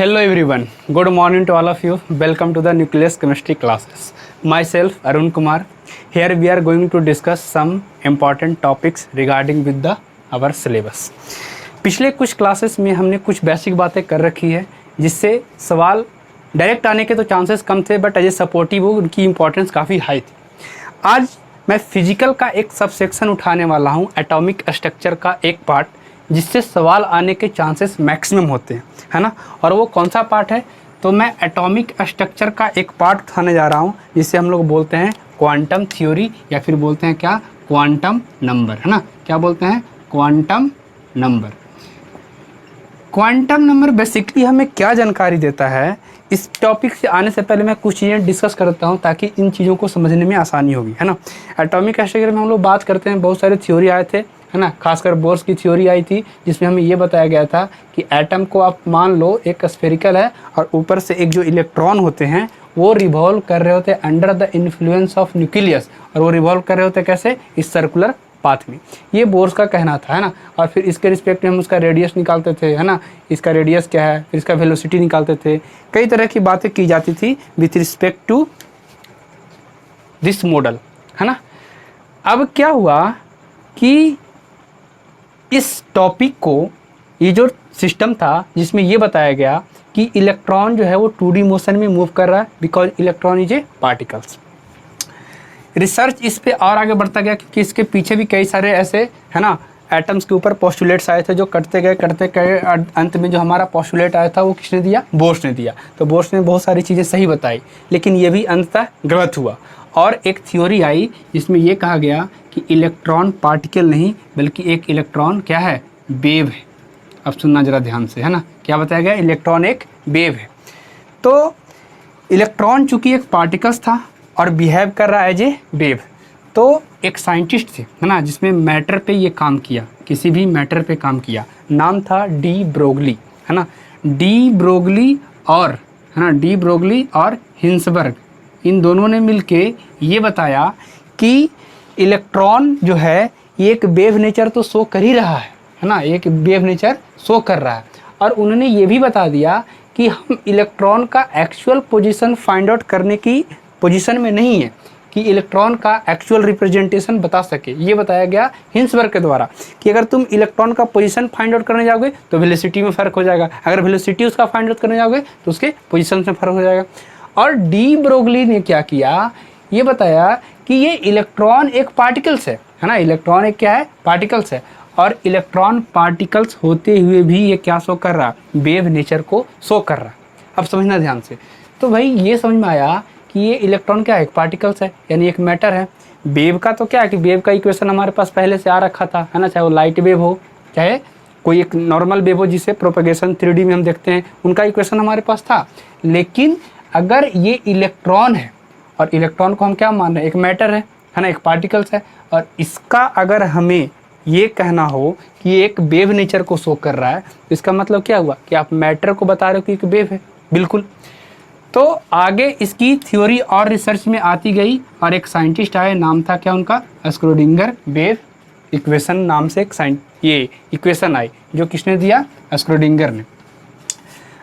Hello everyone, good morning to all of you. Welcome to the nucleus chemistry classes. Myself Arun Kumar. Here we are going to discuss some important topics regarding with the our syllabus. पिछले कुछ classes में हमने कुछ basic बातें कर रखी है जिससे सवाल डायरेक्ट आने के तो चांसेस कम थे, बट एज ए सपोर्टिव वो उनकी इंपॉर्टेंस काफ़ी हाई थी. आज मैं फिजिकल का एक सब सेक्शन उठाने वाला हूँ, एटॉमिक स्ट्रक्चर का एक पार्ट जिससे सवाल आने के चांसेस मैक्सिमम होते हैं, है ना. और वो कौन सा पार्ट है, तो मैं एटॉमिक स्ट्रक्चर का एक पार्ट उठाने जा रहा हूँ जिसे हम लोग बोलते हैं क्वांटम थ्योरी, या फिर बोलते हैं क्या, क्वांटम नंबर, है ना. क्या बोलते हैं, quantum number. Quantum number basically हमें क्या जानकारी देता है, इस टॉपिक से आने से पहले मैं कुछ चीज़ें डिस्कस करता हूँ ताकि इन चीज़ों को समझने में आसानी होगी, है ना. एटॉमिक स्ट्रक्चर में हम लोग बात करते हैं, बहुत सारे थ्योरी आए थे, है ना. खासकर बोर्स की थ्योरी आई थी जिसमें हमें ये बताया गया था कि एटम को आप मान लो एक स्फेरिकल है और ऊपर से एक जो इलेक्ट्रॉन होते हैं वो रिवॉल्व कर रहे होते हैं under the influence of nucleus, और वो रिवॉल्व कर रहे होते कैसे, इस सर्कुलर पाथ में. ये बोर्स का कहना था, है ना. और फिर इसके रिस्पेक्ट में हम उसका रेडियस निकालते थे, है ना. इसका रेडियस क्या है, फिर इसका वेलोसिटी निकालते थे. कई तरह की बातें की जाती थी with respect to this model, है ना. अब क्या हुआ कि इस टॉपिक को, ये जो सिस्टम था जिसमें ये बताया गया कि इलेक्ट्रॉन जो है वो 2D मोशन में मूव कर रहा है because electron is a particles. Research इस पे और आगे बढ़ता गया क्योंकि इसके पीछे भी कई सारे ऐसे, है ना, एटम्स के ऊपर पोस्टुलेट्स आए थे जो करते गए अंत में जो हमारा पोस्टुलेट आया था वो किसने दिया, बोर्स ने दिया. तो बोर्स ने बहुत सारी चीज़ें सही बताई, लेकिन ये भी अंततः गलत हुआ. और एक थ्योरी आई जिसमें ये कहा गया कि इलेक्ट्रॉन पार्टिकल नहीं बल्कि एक इलेक्ट्रॉन क्या है, वेव है. अब सुनना जरा ध्यान से, है ना. क्या बताया गया, इलेक्ट्रॉन एक वेव है. तो इलेक्ट्रॉन चूँकि एक पार्टिकल्स था और बिहेव कर रहा है एज ए वेव, तो एक साइंटिस्ट थे, है ना, जिसमें मैटर पे ये काम किया, किसी भी मैटर पे काम किया. नाम था डी ब्रोगली, है ना. डी ब्रोगली और, है ना, डी ब्रोगली और हिंसबर्ग, इन दोनों ने मिलके ये बताया कि इलेक्ट्रॉन जो है ये एक वेव नेचर तो शो कर ही रहा है ना, एक वेव नेचर शो कर रहा है. और उन्होंने ये भी बता दिया कि हम इलेक्ट्रॉन का एक्चुअल पोजीशन फाइंड आउट करने की पोजीशन में नहीं है कि इलेक्ट्रॉन का एक्चुअल रिप्रेजेंटेशन बता सके. ये बताया गया हिंसबर्ग के द्वारा कि अगर तुम इलेक्ट्रॉन का पोजीशन फाइंड आउट करने जाओगे तो वेलोसिटी में फ़र्क हो जाएगा, अगर वेलोसिटी उसका फाइंड आउट करने जाओगे तो उसके पोजीशन में फ़र्क हो जाएगा. और डी ब्रोगली ने क्या किया, ये बताया कि ये इलेक्ट्रॉन एक पार्टिकल्स है ना. इलेक्ट्रॉन एक क्या है, पार्टिकल्स है. और इलेक्ट्रॉन पार्टिकल्स होते हुए भी ये क्या शो कर रहा, वेव नेचर को शो कर रहा. अब समझना ध्यान से. तो भाई ये समझ में आया कि ये इलेक्ट्रॉन क्या है, एक पार्टिकल्स है, यानी एक मैटर है. वेव का तो क्या है कि वेव का इक्वेशन हमारे पास पहले से आ रखा था, है ना. चाहे वो लाइट वेव हो, चाहे कोई एक नॉर्मल वेव हो जिसे प्रोपेगेशन 3D में हम देखते हैं, उनका इक्वेशन हमारे पास था. लेकिन अगर ये इलेक्ट्रॉन है और इलेक्ट्रॉन को हम क्या मान रहे हैं, एक मैटर है ना, एक पार्टिकल्स है, और इसका अगर हमें ये कहना हो कि ये एक वेव नेचर को शो कर रहा है, तो इसका मतलब क्या हुआ कि आप मैटर को बता रहे हो कि एक वेव है. बिल्कुल. तो आगे इसकी थ्योरी और रिसर्च में आती गई और एक साइंटिस्ट आए, नाम था क्या उनका, स्क्रोडिंगर वेव इक्वेशन नाम से एक ये इक्वेशन आई जो किसने दिया, स्क्रोडिंगर ने.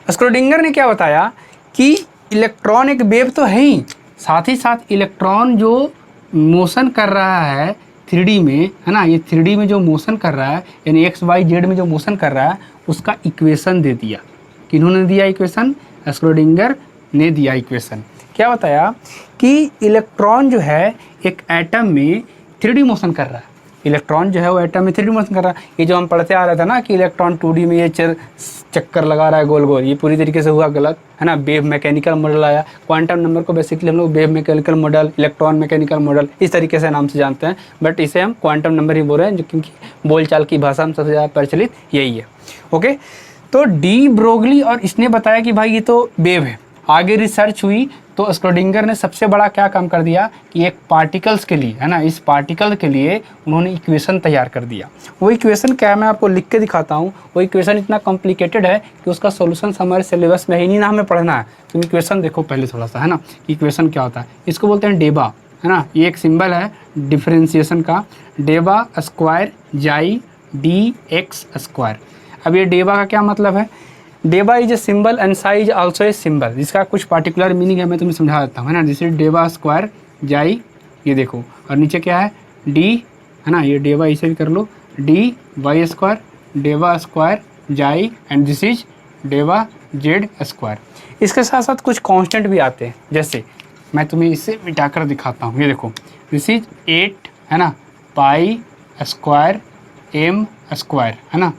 स्क्रोडिंगर ने क्या बताया कि इलेक्ट्रॉन एक वेव तो है ही, साथ ही साथ इलेक्ट्रॉन जो मोशन कर रहा है 3D में, है ना, ये 3D में जो मोशन कर रहा है यानी XYZ में जो मोशन कर रहा है उसका इक्वेशन दे दिया. किन्होंने दिया इक्वेशन, स्क्रोडिंगर ने दिया इक्वेशन. क्या बताया कि इलेक्ट्रॉन जो है एक एटम में 3D मोशन कर रहा है. इलेक्ट्रॉन जो है वो एटम में 3D मोशन कर रहा है. ये जो हम पढ़ते आ रहा था ना कि इलेक्ट्रॉन 2D में ये चक्कर लगा रहा है गोल गोल, ये पूरी तरीके से हुआ गलत, है ना. वेव मैकेनिकल मॉडल आया. क्वांटम नंबर को बेसिकली हम लोग wave mechanical model, electron mechanical model इस तरीके से नाम से जानते हैं, बट इसे हम क्वांटम नंबर ही बोल रहे हैं क्योंकि बोलचाल की भाषा में सबसे ज़्यादा प्रचलित यही है. ओके. तो डी ब्रोगली और इसने बताया कि भाई ये तो वेव है. आगे रिसर्च हुई तो स्क्रोडिंगर ने सबसे बड़ा क्या काम कर दिया कि एक पार्टिकल्स के लिए, है ना, इस पार्टिकल के लिए उन्होंने इक्वेशन तैयार कर दिया. वो इक्वेशन क्या है मैं आपको लिख के दिखाता हूँ. वो इक्वेशन इतना कॉम्प्लिकेटेड है कि उसका सॉल्यूशन हमारे सिलेबस में ही नहीं ना, हमें पढ़ना है. तुम इक्वेशन देखो पहले थोड़ा सा, है ना, इक्वेशन क्या होता है. इसको बोलते हैं डेबा, है ना. ये एक सिंबल है डिफ्रेंसिएशन का, del square psi D X square. अब ये डेबा का क्या मतलब है, del is a symbol and psi is also a symbol, जिसका कुछ पार्टिकुलर मीनिंग है, मैं तुम्हें समझा देता हूँ, है ना। जैसे डेवा स्क्वायर जाई, ये देखो, और नीचे क्या है डी, है ना, ये डेवा इसे भी कर लो, D Y square, del square psi, and this is del Z square. इसके साथ साथ कुछ कांस्टेंट भी आते हैं, जैसे मैं तुम्हें इसे मिटाकर दिखाता हूँ, ये देखो, दिस इज 8, है ना, पाई स्क्वायर एम स्क्वायर, है ना,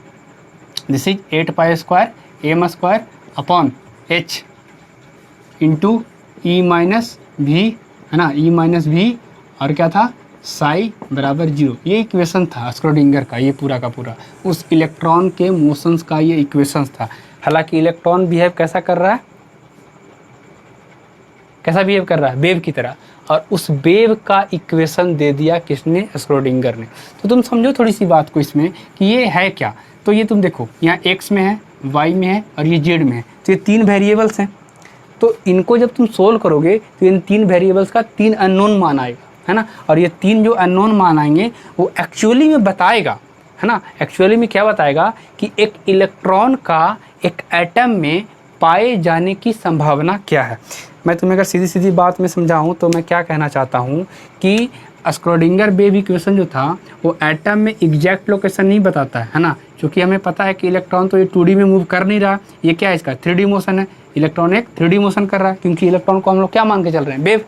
this is 8 pi square m square upon h into e minus भी, है ना, ई माइनस भी, और क्या था साई बराबर 0। ये इक्वेशन था स्क्रोडिंगर का, ये पूरा का पूरा उस इलेक्ट्रॉन के मोशंस का ये इक्वेशन था। हालांकि इलेक्ट्रॉन बिहेव कैसा कर रहा है, कैसा बिहेव कर रहा है, वेव की तरह, और उस वेव का इक्वेशन दे दिया किसने, स्क्रोडिंगर ने। तो तुम समझो थोड़ी सी बात को इसमें कि ये है क्या। तो ये तुम देखो, यहाँ x में है, y में है, और ये z में है, तो ये 3 वेरिएबल्स हैं। तो इनको जब तुम सोल्व करोगे तो इन 3 वेरिएबल्स का 3 अननोन मान आएगा, है ना। और ये 3 जो अननोन मान आएंगे वो एक्चुअली में बताएगा, है ना, एक्चुअली में क्या बताएगा कि एक इलेक्ट्रॉन का एक एटम में पाए जाने की संभावना क्या है। मैं तुम्हें अगर सीधी सीधी बात में समझाऊं तो मैं क्या कहना चाहता हूं कि स्क्रोडिंगर वेव इक्वेशन जो था वो एटम में एग्जैक्ट लोकेशन नहीं बताता है ना, क्योंकि हमें पता है कि इलेक्ट्रॉन तो ये 2D में मूव कर नहीं रहा, ये क्या है, इसका 3D मोशन है। इलेक्ट्रॉन एक 3D मोशन कर रहा है, क्योंकि इलेक्ट्रॉन को हम लोग क्या मान के चल रहे हैं, वेव।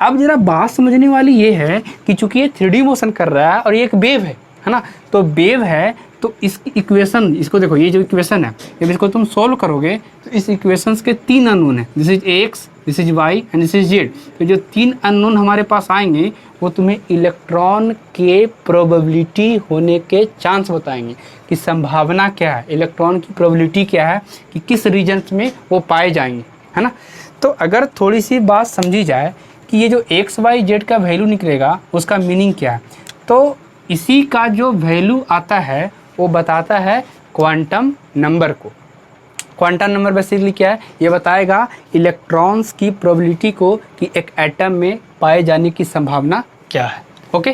अब जरा बात समझने वाली ये है कि चूंकि ये 3D मोशन कर रहा है और ये एक वेव है ना, तो वेव है तो इसकी इक्वेशन, इसको देखो, ये जो इक्वेशन है जब इसको तुम सोल्व करोगे तो इस इक्वेशंस के 3 अननोन है, this is x, this is y and this is z. तो जो 3 अननोन हमारे पास आएंगे वो तुम्हें इलेक्ट्रॉन के प्रोबेबिलिटी होने के चांस बताएंगे कि संभावना क्या है, इलेक्ट्रॉन की प्रोबेबिलिटी क्या है कि किस रीजन में वो पाए जाएंगे, है ना। तो अगर थोड़ी सी बात समझी जाए कि ये जो एक्स वाई जेड का वैल्यू निकलेगा उसका मीनिंग क्या है, तो इसी का जो वैल्यू आता है वो बताता है क्वांटम नंबर को। क्वांटम नंबर बेसिकली क्या है, ये बताएगा इलेक्ट्रॉन्स की प्रोबेबिलिटी को कि एक एटम में पाए जाने की संभावना क्या है। ओके,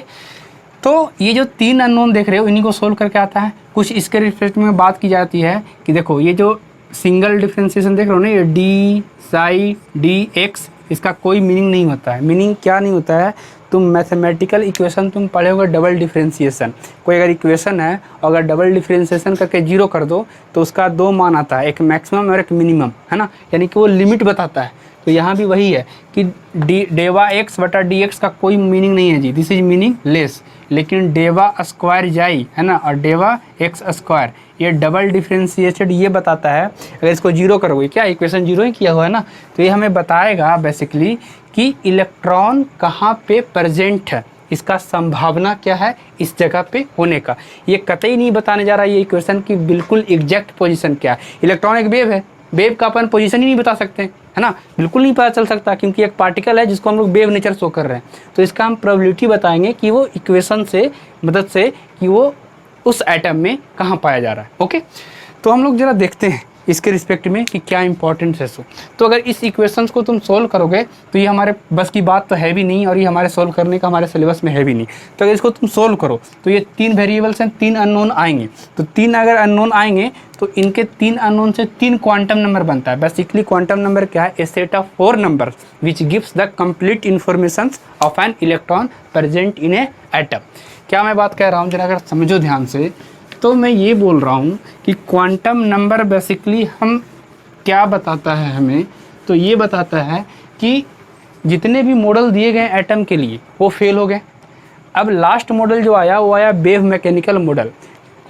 तो ये जो 3 अननोन देख रहे हो इन्हीं को सोल्व करके आता है। कुछ इसके रिस्पेक्ट में बात की जाती है कि देखो ये जो सिंगल डिफ्रेंशिएशन देख रहे हो ना, ये डी साई डी एक्स, इसका कोई मीनिंग नहीं होता है। मीनिंग क्या नहीं होता है, तुम मैथमेटिकल इक्वेशन तुम पढ़े होगे, डबल डिफरेंशिएशन। कोई अगर इक्वेशन है और अगर डबल डिफरेंशिएशन करके 0 कर दो तो उसका 2 मान आता है, एक मैक्सिमम और एक मिनिमम, है ना, यानी कि वो लिमिट बताता है। तो यहाँ भी वही है कि डेवा एक्स बटा डी एक्स का कोई मीनिंग नहीं है जी, दिस इज मीनिंग लेस। लेकिन डेवा स्क्वायर जाई, है ना, और डेवा एक्स स्क्वायर, ये डबल डिफरेंशिएटेड ये बताता है। अगर इसको 0 करोगे, क्या इक्वेशन 0 ही किया हुआ है ना, तो ये हमें बताएगा बेसिकली कि इलेक्ट्रॉन कहाँ पे प्रेजेंट है, इसका संभावना क्या है इस जगह पे होने का। ये कतई नहीं बताने जा रहा है ये इक्वेशन की बिल्कुल एग्जैक्ट पोजीशन क्या है। इलेक्ट्रॉन एक वेव है, वेव का अपन पोजीशन ही नहीं बता सकते, है ना, बिल्कुल नहीं पता चल सकता, क्योंकि एक पार्टिकल है जिसको हम लोग वेव नेचर शो कर रहे हैं। तो इसका हम प्रोबेबिलिटी बताएंगे कि वो इक्वेशन से मदद से कि वो उस एटम में कहाँ पाया जा रहा है। ओके, तो हम लोग जरा देखते हैं इसके रिस्पेक्ट में कि क्या इंपॉर्टेंट है। तो अगर इस इक्वेशंस को तुम सोल्व करोगे तो ये हमारे बस की बात तो है भी नहीं, और ये हमारे सोल्व करने का हमारे सिलेबस में है भी नहीं। तो अगर इसको तुम सोल्व करो तो ये 3 वेरिएबल्स हैं, 3 अननोन आएंगे। तो 3 अगर अननोन आएंगे तो इनके 3 अननोन से 3 क्वांटम नंबर बनता है। बेसिकली क्वांटम नंबर क्या है, a set of 4 numbers which gives the complete information of an electron present in a atom. क्या मैं बात कह रहा हूँ जरा अगर समझो ध्यान से, तो मैं ये बोल रहा हूँ कि क्वांटम नंबर बेसिकली हम क्या बताता है हमें, तो ये बताता है कि जितने भी मॉडल दिए गए एटम के लिए वो फेल हो गए। अब लास्ट मॉडल जो आया वो आया वेव मैकेनिकल मॉडल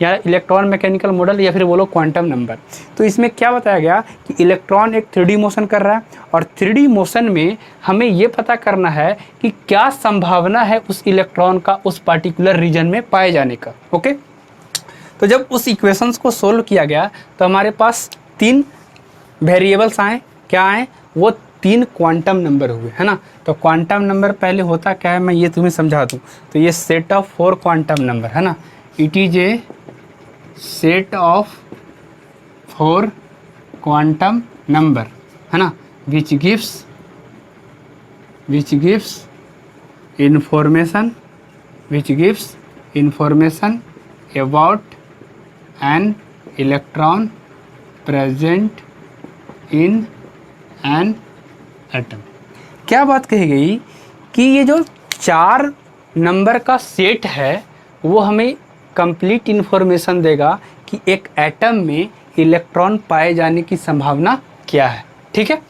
या इलेक्ट्रॉन मैकेनिकल मॉडल या फिर बोलो क्वांटम नंबर। तो इसमें क्या बताया गया कि इलेक्ट्रॉन एक 3D मोशन कर रहा है, और 3D मोशन में हमें ये पता करना है कि क्या संभावना है उस इलेक्ट्रॉन का उस पार्टिकुलर रीजन में पाए जाने का। ओके, तो जब उस इक्वेशंस को सोल्व किया गया तो हमारे पास 3 वेरिएबल्स आए। क्या आए, वो 3 क्वांटम नंबर हुए, है ना। तो क्वांटम नंबर पहले होता क्या है मैं ये तुम्हें समझा दूँ। तो ये सेट ऑफ 4 क्वांटम नंबर, है ना, it is a set of 4 quantum number, है ना, which gives information about an electron present in an atom. क्या बात कही गई कि ये जो 4 नंबर का सेट है वो हमें कंप्लीट इन्फॉर्मेशन देगा कि एक एटम में इलेक्ट्रॉन पाए जाने की संभावना क्या है। ठीक है,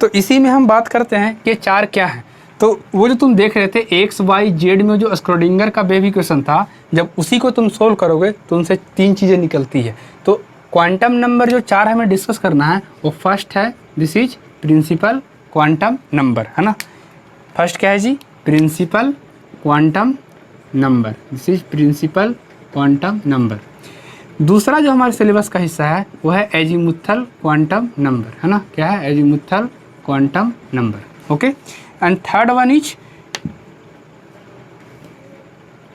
तो इसी में हम बात करते हैं कि 4 क्या है। तो वो जो तुम देख रहे थे एक्स वाई जेड में जो स्क्रोडिंगर का वेव इक्वेशन था, जब उसी को तुम सोल्व करोगे तो उनसे 3 चीज़ें निकलती है। तो क्वांटम नंबर जो 4 हमें डिस्कस करना है वो फर्स्ट है, this is principal quantum number, है ना। फर्स्ट क्या है जी, principal quantum number, this is principal quantum number. दूसरा जो हमारे सिलेबस का हिस्सा है वो है एजीमुथल क्वांटम नंबर, है ना। क्या है, azimuthal quantum number, okay. And third one is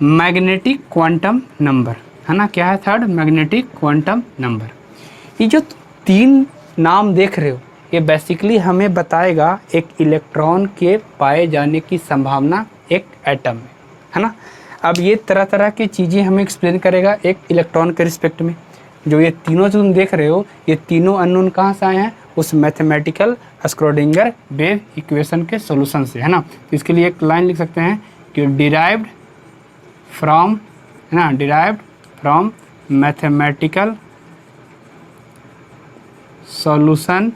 magnetic quantum number, है ना। क्या है थर्ड, मैग्नेटिक क्वांटम नंबर। ये जो 3 नाम देख रहे हो ये बेसिकली हमें बताएगा एक इलेक्ट्रॉन के पाए जाने की संभावना एक एटम में, है ना। अब ये तरह तरह की चीज़ें हमें एक्सप्लेन करेगा एक इलेक्ट्रॉन के रिस्पेक्ट में। जो ये तीनों जो तुम देख रहे हो ये तीनों अननोन कहाँ से आए हैं, उस मैथमेटिकल स्क्रोडिंगर वेव इक्वेशन के सॉल्यूशन से, है ना। तो इसके लिए एक लाइन लिख सकते हैं कि डिराइव्ड फ्रॉम, है ना, derived from mathematical solution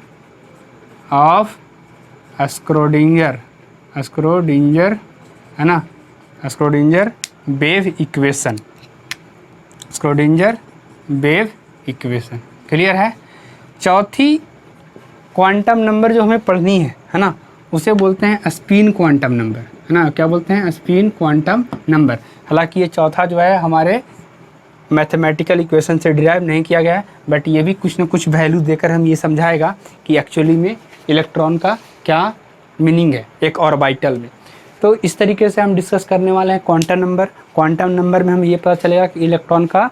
of Schrödinger, है ना, Schrödinger wave equation, Schrödinger wave equation. Clear है। चौथी क्वांटम नंबर जो हमें पढ़नी है ना, उसे बोलते हैं स्पिन क्वांटम नंबर, है ना। क्या बोलते हैं, स्पिन क्वांटम नंबर। हालांकि ये चौथा जो है हमारे मैथमेटिकल इक्वेशन से डिराइव नहीं किया गया है, बट ये भी कुछ ना कुछ वैल्यू देकर हम ये समझाएगा कि एक्चुअली में इलेक्ट्रॉन का क्या मीनिंग है एक ऑर्बिटल में। तो इस तरीके से हम डिस्कस करने वाले हैं क्वांटम नंबर। क्वांटम नंबर में हम ये पता चलेगा कि इलेक्ट्रॉन का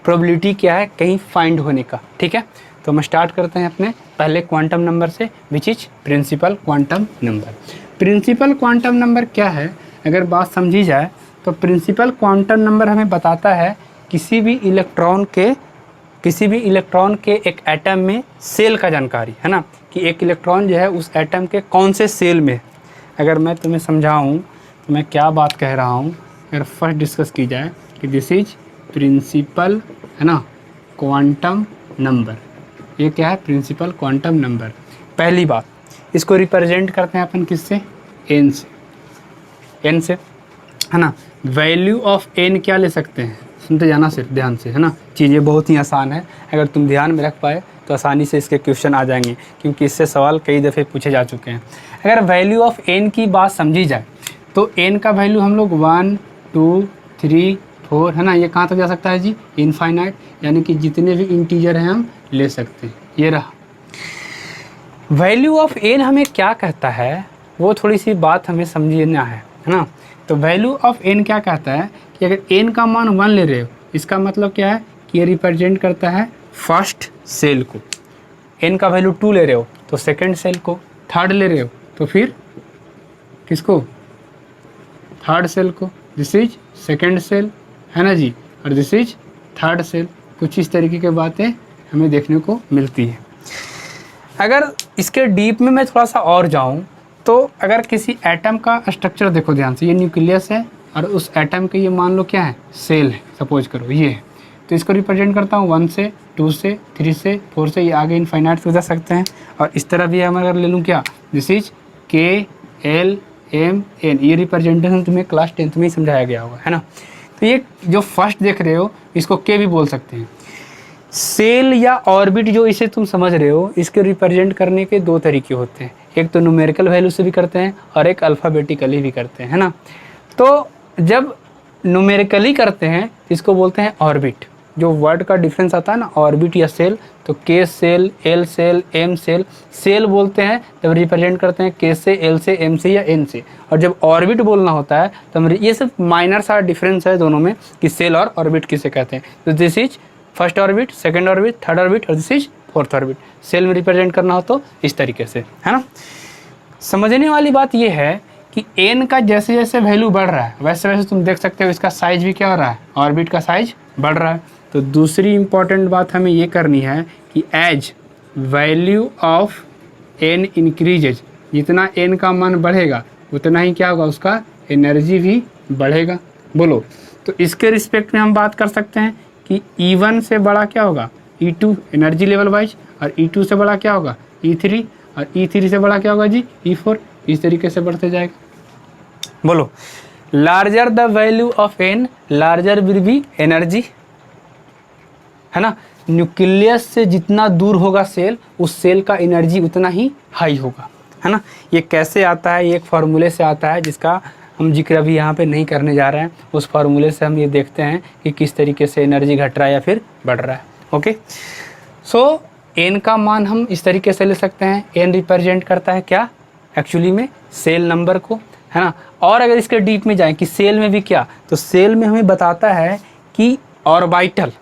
प्रोबेबिलिटी क्या है कहीं फाइंड होने का। ठीक है, तो हम स्टार्ट करते हैं अपने पहले क्वांटम नंबर से, which is principal quantum number. Principal quantum number क्या है, अगर बात समझी जाए तो प्रिंसिपल क्वांटम नंबर हमें बताता है किसी भी इलेक्ट्रॉन के एक एटम में सेल का जानकारी, है ना, कि एक इलेक्ट्रॉन जो है उस एटम के कौन से सेल में। अगर मैं तुम्हें समझाऊं तो मैं क्या बात कह रहा हूं, अगर फर्स्ट डिस्कस की जाए कि दिस इज प्रिंसिपल, है ना, क्वांटम नंबर। ये क्या है, प्रिंसिपल क्वांटम नंबर। पहली बात, इसको रिप्रेजेंट करते हैं अपन किससे, एन से, है ना। वैल्यू ऑफ एन क्या ले सकते हैं, सुनते जाना सिर्फ ध्यान से, है ना। चीज़ें बहुत ही आसान है, अगर तुम ध्यान में रख पाए तो आसानी से इसके क्वेश्चन आ जाएंगे, क्योंकि इससे सवाल कई दफ़े पूछे जा चुके हैं। अगर वैल्यू ऑफ एन की बात समझी जाए तो एन का वैल्यू हम लोग 1 2 3 4, है ना, ये कहाँ तक जा सकता है जी, इनफाइनाइट, यानी कि जितने भी इंटीजर हैं हम ले सकते हैं। ये रहा वैल्यू ऑफ एन। हमें क्या कहता है वो थोड़ी सी बात हमें समझना है ना। तो वैल्यू ऑफ एन क्या कहता है कि अगर एन का मान 1 ले रहे हो, इसका मतलब क्या है कि ये रिप्रेजेंट करता है फर्स्ट सेल को। एन का वैल्यू 2 ले रहे हो तो सेकंड सेल को, थर्ड ले रहे हो तो फिर किसको, थर्ड सेल को। दिस इज सेकंड सेल, है ना जी, और दिस इज थर्ड सेल। कुछ इस तरीके की बातें हमें देखने को मिलती है। अगर इसके डीप में मैं थोड़ा सा और जाऊं तो अगर किसी एटम का स्ट्रक्चर देखो ध्यान से, ये न्यूक्लियस है और उस एटम के ये मान लो क्या है, सेल है, सपोज करो ये है, तो इसको रिप्रेजेंट करता हूँ 1 से 2 से 3 से 4 से, ये आगे इनफाइनाइट से जा सकते हैं। और इस तरह भी हम अगर ले लूँ क्या, दिस इज KLMN, ये रिप्रेजेंटेशन तुम्हें क्लास 10th में ही समझाया गया होगा, है ना। तो ये जो फर्स्ट देख रहे हो इसको के भी बोल सकते हैं। सेल या ऑर्बिट जो इसे तुम समझ रहे हो, इसके रिप्रेजेंट करने के 2 तरीके होते हैं, एक तो न्यूमेरिकल वैल्यू से भी करते हैं और एक अल्फ़ाबेटिकली भी करते हैं, है ना। तो जब न्यूमेरिकली करते हैं इसको बोलते हैं ऑर्बिट। जो वर्ड का डिफरेंस आता है ना, ऑर्बिट या सेल, तो K shell, L shell, M shell, shell बोलते हैं तब रिप्रेजेंट करते हैं के से, एल से, एम से या एन से। और जब ऑर्बिट बोलना होता है तो ये सिर्फ माइनर सा डिफरेंस है दोनों में कि सेल और ऑर्बिट किसे कहते हैं। तो this is first orbit, second orbit, third orbit और this is fourth orbit. Cell में रिप्रेजेंट करना हो तो इस तरीके से, है ना। समझने वाली बात यह है कि n का जैसे जैसे वैल्यू बढ़ रहा है वैसे वैसे तुम देख सकते हो इसका साइज भी क्या हो रहा है, ऑर्बिट का साइज बढ़ रहा है। तो दूसरी इंपॉर्टेंट बात हमें ये करनी है कि as value of n increases, जितना n का मान बढ़ेगा उतना ही क्या होगा, उसका एनर्जी भी बढ़ेगा। बोलो, तो इसके रिस्पेक्ट में हम बात कर सकते हैं कि E1 से बड़ा क्या होगा, E2 एनर्जी लेवल वाइज, और E2 से बड़ा क्या होगा, E3, और E3 से बड़ा क्या होगा जी, E4। इस तरीके से बढ़ते जाएगा। बोलो, larger the value of n larger will be energy, है ना। न्यूक्लियस से जितना दूर होगा सेल, उस सेल का एनर्जी उतना ही हाई होगा, है ना। ये कैसे आता है, ये एक फार्मूले से आता है जिसका हम जिक्र अभी यहाँ पे नहीं करने जा रहे हैं। उस फार्मूले से हम ये देखते हैं कि किस तरीके से एनर्जी घट रहा है या फिर बढ़ रहा है। ओके, सो n का मान हम इस तरीके से ले सकते हैं। n रिप्रेजेंट करता है क्या, एक्चुअली में सेल नंबर को, है ना। और अगर इसके डीप में जाएं कि सेल में भी क्या, तो सेल में हमें बताता है कि ऑर्बिटल,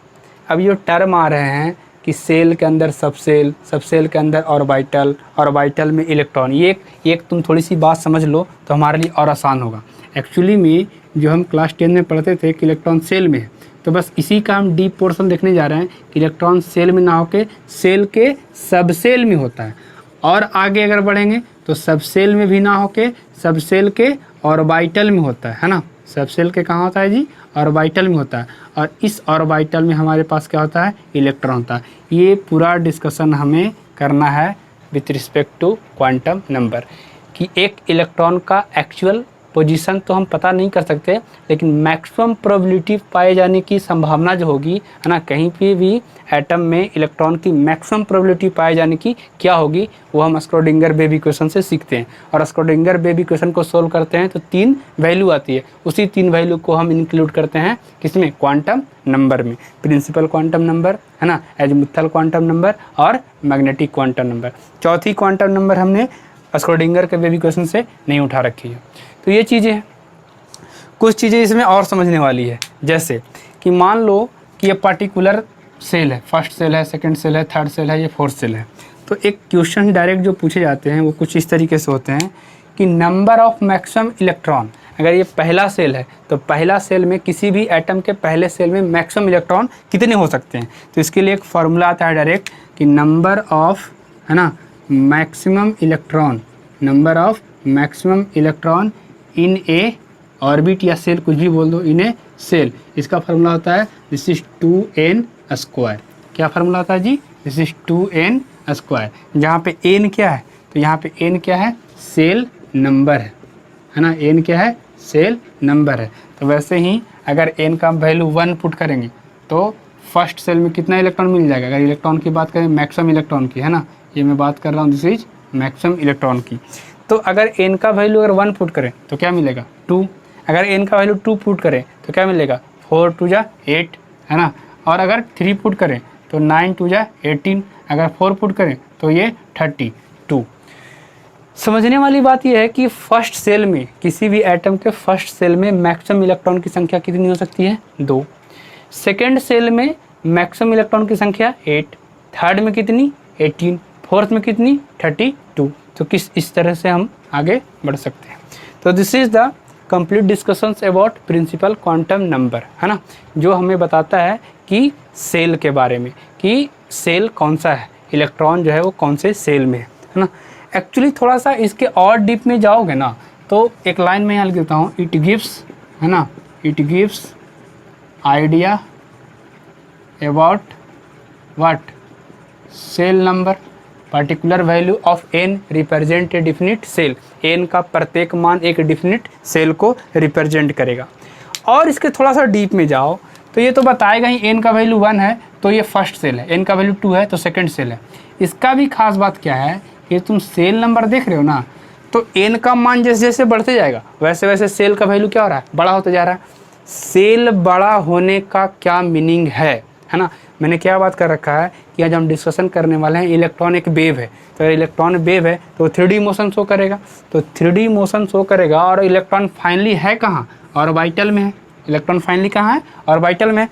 अब ये टर्म आ रहे हैं कि सेल के अंदर सबसेल, सबसेल के अंदर ऑर्बिटल, ऑर्बिटल में इलेक्ट्रॉन, ये एक तुम थोड़ी सी बात समझ लो तो हमारे लिए और आसान होगा। एक्चुअली में जो हम क्लास 10 में पढ़ते थे कि इलेक्ट्रॉन सेल में है, तो बस इसी का हम डीप पोर्शन देखने जा रहे हैं कि इलेक्ट्रॉन सेल में ना होके सेल के सबसेल में होता है। और आगे अगर बढ़ेंगे तो सबसेल में भी ना होके सबसेल के ऑर्बिटल में होता है ना। सबसेल के कहाँ होता है जी, ऑर्बिटल में होता है। और इस ऑर्बिटल में हमारे पास क्या होता है, इलेक्ट्रॉन होता है। ये पूरा डिस्कशन हमें करना है with respect to quantum number, कि एक इलेक्ट्रॉन का एक्चुअल पोजीशन तो हम पता नहीं कर सकते, लेकिन मैक्सिमम प्रोबेबिलिटी पाए जाने की संभावना जो होगी, है ना, कहीं पे भी एटम में इलेक्ट्रॉन की मैक्सिमम प्रोबेबिलिटी पाए जाने की क्या होगी, वो हम स्क्रोडिंगर बेबी इक्वेशन से सीखते हैं। और स्क्रोडिंगर बेबी इक्वेशन को सोल्व करते हैं तो 3 वैल्यू आती है, उसी 3 वैल्यू को हम इंक्लूड करते हैं किसमें, क्वांटम नंबर में। प्रिंसिपल क्वांटम नंबर, है ना, एजीमुथल क्वांटम नंबर और मैग्नेटिक क्वांटम नंबर। चौथी क्वांटम नंबर हमने स्क्रोडिंगर के बेबी इक्वेशन से नहीं उठा रखी है। तो ये चीज़ें हैं, कुछ चीज़ें इसमें और समझने वाली है। जैसे कि मान लो कि ये पर्टिकुलर सेल है, फर्स्ट सेल है, सेकंड सेल है, थर्ड सेल है, ये फोर्थ सेल है। तो एक क्वेश्चन डायरेक्ट जो पूछे जाते हैं वो कुछ इस तरीके से होते हैं कि नंबर ऑफ मैक्सिमम इलेक्ट्रॉन, अगर ये पहला सेल है तो पहला सेल में किसी भी एटम के पहले सेल में मैक्सिमम इलेक्ट्रॉन कितने हो सकते हैं। तो इसके लिए एक फार्मूला आता है डायरेक्ट कि नंबर ऑफ, है ना, maximum electron, number of maximum electron in A orbit या सेल, कुछ भी बोल दो, इन ए सेल। इसका फार्मूला होता है दिस इज 2n स्क्वायर। क्या फार्मूला होता है जी, दिस इज 2n स्क्वायर। जहाँ पे n क्या है, तो यहाँ पे n क्या है, सेल नंबर है ना, n क्या है, सेल नंबर है। तो वैसे ही अगर n का वैल्यू 1 पुट करेंगे तो फर्स्ट सेल में कितना इलेक्ट्रॉन मिल जाएगा। अगर इलेक्ट्रॉन की बात करें, मैक्सिमम इलेक्ट्रॉन की, है ना, ये मैं बात कर रहा हूँ, दिस इज मैक्सिमम इलेक्ट्रॉन की। तो अगर n का वैल्यू अगर 1 पुट करें तो क्या मिलेगा, 2। अगर n का वैल्यू 2 पुट करें तो क्या मिलेगा, 4 2 जा 8, है ना। और अगर 3 पुट करें तो 9 2 जा 18, अगर 4 पुट करें तो ये 32। समझने वाली बात यह है कि फर्स्ट सेल में, किसी भी एटम के फर्स्ट सेल में मैक्सिमम इलेक्ट्रॉन की संख्या कितनी हो सकती है, 2। सेकेंड सेल में मैक्सिमम इलेक्ट्रॉन की संख्या 8, थर्ड में कितनी 18, फोर्थ में कितनी 32। तो किस इस तरह से हम आगे बढ़ सकते हैं। तो this is the complete discussions about principal quantum number, है ना, जो हमें बताता है कि सेल के बारे में, कि सेल कौन सा है, इलेक्ट्रॉन जो है वो कौन से सेल में है ना। एक्चुअली थोड़ा सा इसके और डीप में जाओगे ना तो एक लाइन में यहाँ लिख देता हूँ, इट गिव्स, है ना, it gives idea about what, shell number, particular value of n represent a definite shell. n का प्रत्येक मान एक डिफिनिट सेल को रिप्रेजेंट करेगा। और इसके थोड़ा सा डीप में जाओ तो ये तो बताएगा ही, n का वैल्यू 1 है तो ये फर्स्ट सेल है, n का वैल्यू 2 है तो सेकंड सेल है। इसका भी खास बात क्या है कि तुम सेल नंबर देख रहे हो ना, तो n का मान जैसे जैसे बढ़ते जाएगा वैसे वैसे सेल का वैल्यू क्या हो रहा है, बड़ा होते जा रहा है। सेल बड़ा होने का क्या मीनिंग है ना। मैंने क्या बात कर रखा है कि आज हम डिस्कशन करने वाले हैं, इलेक्ट्रॉन एक वेव है, तो इलेक्ट्रॉन वेव है तो 3D मोशन शो करेगा, तो 3D मोशन शो करेगा। और इलेक्ट्रॉन फाइनली है कहाँ, ऑर्बिटल में है। इलेक्ट्रॉन फाइनली कहाँ है, ऑर्बिटल में।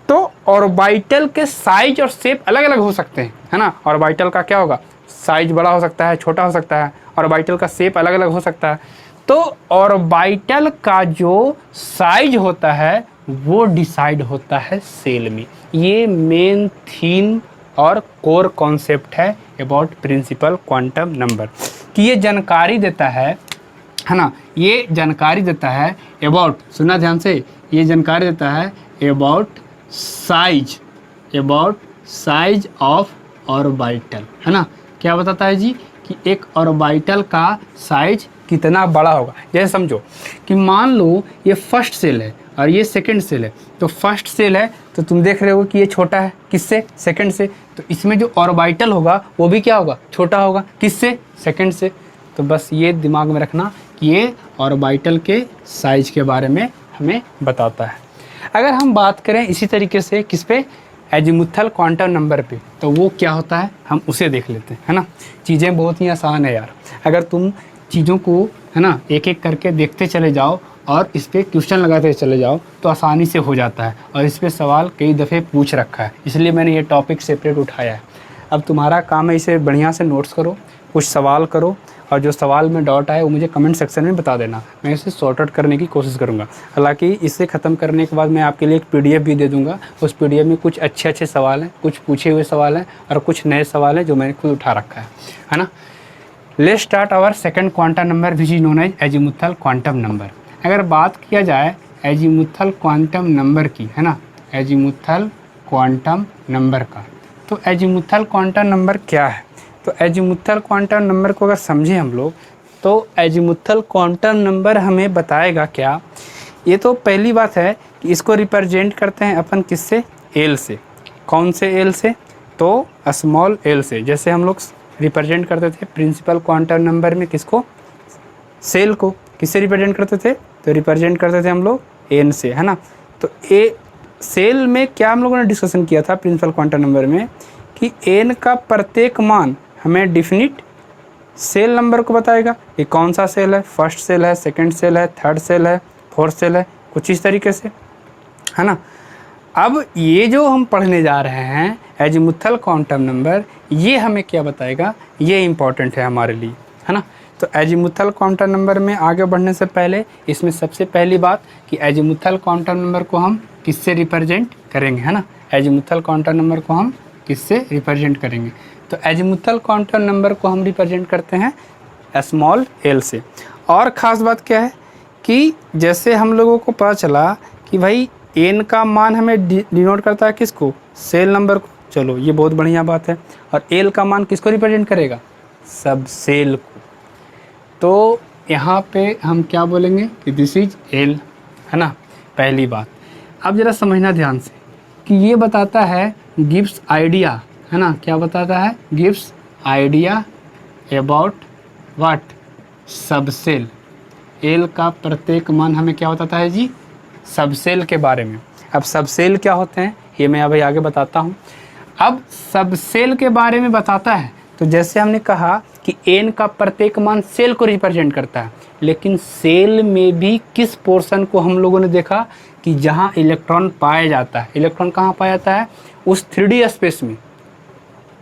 तो ऑर्बिटल के साइज और शेप अलग अलग हो सकते हैं, है ना। ऑर्बिटल का क्या होगा, साइज बड़ा हो सकता है, छोटा हो सकता है, ऑर्बिटल का शेप अलग अलग हो सकता है। तो ऑर्बिटल का जो साइज होता है वो डिसाइड होता है सेल में। ये मेन थीम और कोर कॉन्सेप्ट है अबाउट प्रिंसिपल क्वांटम नंबर, कि ये जानकारी देता है ना, ये जानकारी देता है अबाउट, सुना ध्यान से, ये जानकारी देता है अबाउट साइज ऑफ ऑर्बिटल, है ना। क्या बताता है जी कि एक ऑर्बिटल का साइज कितना बड़ा होगा। जैसे समझो कि मान लो ये फर्स्ट सेल है और ये सेकंड सेल है, तो फर्स्ट सेल है तो तुम देख रहे हो कि ये छोटा है किससे, सेकंड से, तो इसमें जो ऑर्बिटल होगा वो भी क्या होगा, छोटा होगा, किससे, सेकंड से। तो बस ये दिमाग में रखना कि ये ऑर्बिटल के साइज के बारे में हमें बताता है। अगर हम बात करें इसी तरीके से किस पे, एजीमुथल क्वांटम नंबर पे, तो वो क्या होता है हम उसे देख लेते हैं, है ना। चीज़ें बहुत ही आसान है यार, अगर तुम चीज़ों को, है ना, एक एक करके देखते चले जाओ और इस पर क्वेश्चन लगाते चले जाओ तो आसानी से हो जाता है। और इस पर सवाल कई दफ़े पूछ रखा है, इसलिए मैंने ये टॉपिक सेपरेट उठाया है। अब तुम्हारा काम है इसे बढ़िया से नोट्स करो, कुछ सवाल करो, और जो सवाल में डाउट आए वो मुझे कमेंट सेक्शन में बता देना, मैं इसे सॉर्ट आउट करने की कोशिश करूँगा। हालांकि इसे ख़त्म करने के बाद मैं आपके लिए एक PDF भी दे दूँगा, उस PDF में कुछ अच्छे सवाल हैं, कुछ पूछे हुए सवाल हैं और कुछ नए सवाल हैं जो मैंने खुद उठा रखा है ना। Let's start our second quantum number which is known as azimuthal quantum number. अगर बात किया जाए एजीमुथल क्वांटम नंबर की, है ना, एजीमुथल क्वांटम नंबर का, तो एजीमुथल क्वांटम नंबर क्या है। तो एजीमुथल क्वांटम नंबर को अगर समझें हम लोग, तो एजीमुथल क्वांटम नंबर हमें बताएगा क्या। ये तो पहली बात है कि इसको रिप्रेजेंट करते हैं अपन किससे, एल से। कौन से एल से, तो स्मॉल एल से। जैसे हम लोग रिप्रेजेंट करते थे प्रिंसिपल क्वांटम नंबर में किसको, सेल को, किससे रिप्रेजेंट करते थे, तो रिप्रेजेंट करते थे हम लोग एन से, है ना। तो ए सेल में क्या हम लोगों ने डिस्कशन किया था प्रिंसिपल क्वांटम नंबर में, कि एन का प्रत्येक मान हमें डिफिनिट सेल नंबर को बताएगा। ये कौन सा सेल है, फर्स्ट सेल है, सेकंड सेल है, थर्ड सेल है, फोर्थ सेल है, कुछ इस तरीके से, है ना। अब ये जो हम पढ़ने जा रहे हैं एजीमुथल क्वांटम नंबर, ये हमें क्या बताएगा, ये इम्पॉर्टेंट है हमारे लिए, है ना। तो एजीमुथल क्वांटम नंबर में आगे बढ़ने से पहले इसमें सबसे पहली बात कि एजीमुथल क्वांटम नंबर को हम किससे रिप्रेजेंट करेंगे, है ना। एजीमुथल क्वांटम नंबर को हम किससे रिप्रेजेंट करेंगे, तो एजीमुथल क्वांटम नंबर को हम रिप्रेजेंट करते हैं स्मॉल एल से। और ख़ास बात क्या है कि जैसे हम लोगों को पता चला कि भाई एन का मान हमें डिनोट करता है किसको, सेल नंबर को, चलो ये बहुत बढ़िया बात है। और एल का मान किसको रिप्रेजेंट करेगा, सब सेल को। तो यहाँ पे हम क्या बोलेंगे कि दिस इज एल, है ना, पहली बात। अब ज़रा समझना ध्यान से कि ये बताता है गिव्स आइडिया, है ना, क्या बताता है, gives idea about what, subshell. L का प्रत्येक मान हमें क्या बताता है जी, सबसेल के बारे में। अब सबसेल क्या होते हैं ये मैं अभी आगे बताता हूँ। अब सबसेल के बारे में बताता है, तो जैसे हमने कहा कि एन का प्रत्येक मान सेल को रिप्रेजेंट करता है, लेकिन सेल में भी किस पोर्शन को हम लोगों ने देखा कि जहाँ इलेक्ट्रॉन पाया जाता है। इलेक्ट्रॉन कहाँ पाया जाता है, उस 3D स्पेस में,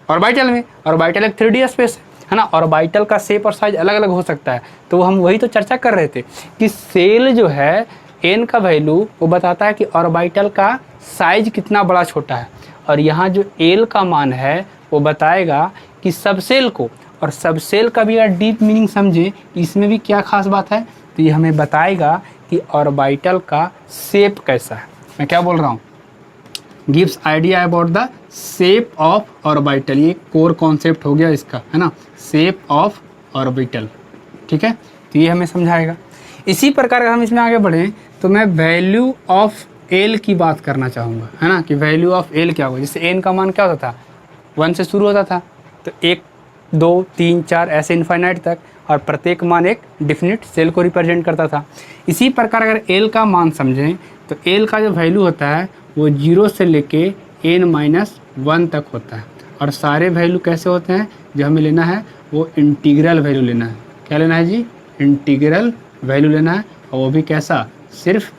ऑर्बिटल में। ऑर्बिटल एक 3D स्पेस है ना। ऑर्बिटल का शेप और साइज अलग अलग हो सकता है, तो हम वही तो चर्चा कर रहे थे कि सेल जो है एन का वैल्यू वो बताता है कि ऑर्बिटल का साइज कितना बड़ा छोटा है, और यहाँ जो एल का मान है वो बताएगा कि सबसेल को। और सबसेल का भी अगर डीप मीनिंग समझे इसमें भी क्या खास बात है, तो ये हमें बताएगा कि ऑर्बिटल का शेप कैसा है। मैं क्या बोल रहा हूँ, gives idea about the shape of orbital. ये कोर कॉन्सेप्ट हो गया इसका, है ना, शेप ऑफ ऑर्बिटल, ठीक है। तो ये हमें समझाएगा। इसी प्रकार अगर हम इसमें आगे बढ़ें तो मैं वैल्यू ऑफ एल की बात करना चाहूँगा, है ना, कि वैल्यू ऑफ एल क्या होगा। जैसे एन का मान क्या होता था, 1 से शुरू होता था, तो 1 2 3 4 ऐसे इनफाइनाइट तक, और प्रत्येक मान एक डिफिनिट सेल को रिप्रेजेंट करता था। इसी प्रकार अगर एल का मान समझें तो एल का जो वैल्यू होता है वो 0 से लेके n-1 तक होता है। और सारे वैल्यू कैसे होते हैं, जो हमें लेना है वो इंटीग्रल वैल्यू लेना है। क्या लेना है जी, इंटीग्रल वैल्यू लेना है, और वो भी कैसा, सिर्फ